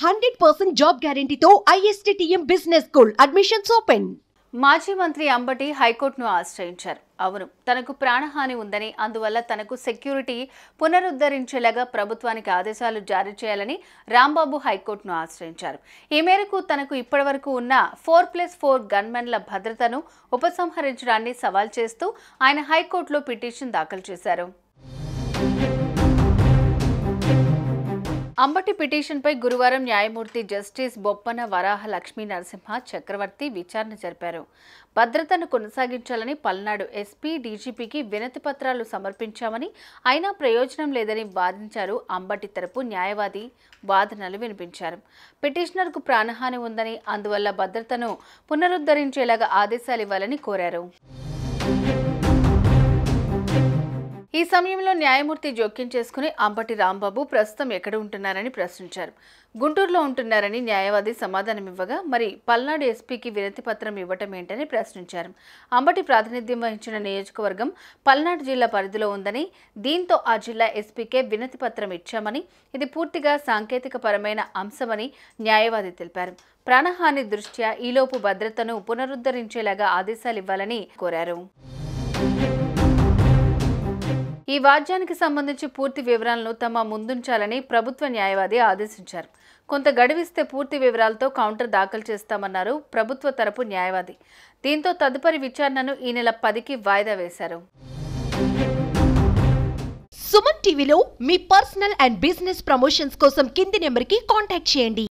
100% job గ్యారెంటీతో ISTTM business school admissions open. మాజీ మంత్రి అంబటి హైకోర్టును ఆశ్రయించారు. అవును, తనకు ప్రాణహాని ఉందని, అందువల్ల తనకు సెక్యూరిటీ పునరుద్ధరించేలాగా ప్రభుత్వానికి ఆదేశాలు జారీ చేయాలని రాంబాబు హైకోర్టును ఆశ్రయించారు. ఈ మేరకు తనకు ఇప్పటివరకు ఉన్న 4+4 గన్మెన్ల భద్రతను ఉపసంహరించడాన్ని సవాల్ చేస్తూ ఆయన హైకోర్టులో పిటిషన్ దాఖలు చేశారు. అంబటి పిటిషన్పై గురువారం న్యాయమూర్తి జస్టిస్ బొప్పన వరాహ లక్ష్మీ నరసింహ చక్రవర్తి విచారణ జరిపారు. భద్రతను కొనసాగించాలని పల్నాడు ఎస్పీ డీజీపీకి వినతి పత్రాలు సమర్పించామని, అయినా ప్రయోజనం లేదని వాదించారు. అంబటి తరపు న్యాయవాది వాదనలు వినిపించారు. పిటిషనర్కు ప్రాణహాని ఉందని, అందువల్ల భద్రతను పునరుద్ధరించేలాగా ఆదేశాలు ఇవ్వాలని కోరారు. ఈ సమయంలో న్యాయమూర్తి జోక్యం చేసుకుని అంబటి రాంబాబు ప్రస్తుతం ఎక్కడ ఉంటున్నారని ప్రశ్నించారు. గుంటూరులో ఉంటున్నారని న్యాయవాది సమాధానమివ్వగా, మరి పల్నాడు ఎస్పీకి వినతి పత్రం ఇవ్వటం ఏంటని ప్రశ్నించారు. అంబటి ప్రాతినిధ్యం వహించిన నియోజకవర్గం పల్నాడు జిల్లా పరిధిలో ఉందని, దీంతో ఆ జిల్లా ఎస్పీకే వినతి పత్రం ఇచ్చామని, ఇది పూర్తిగా సాంకేతిక పరమైన అంశమని న్యాయవాది తెలిపారు. ప్రాణహాని దృష్ట్యా ఈలోపు భద్రతను పునరుద్ధరించేలాగా ఆదేశాలు ఇవ్వాలని కోరారు. ఈ వాద్యానికి సంబంధించి పూర్తి వివరాలను తమ ముందుంచాలని ప్రభుత్వ న్యాయవాది ఆదేశించారు. కొంత గడువిస్తే పూర్తి వివరాలతో కౌంటర్ దాఖలు చేస్తామన్నారు ప్రభుత్వ తరపు న్యాయవాది. దీంతో తదుపరి విచారణను ఈ నెల 10కి వాయిదా వేశారు. సుమన్ టీవీలో మీ పర్సనల్ అండ్ బిజినెస్ ప్రమోషన్స్ కోసం కింది నెంబర్కి కాంటాక్ట్ చేయండి.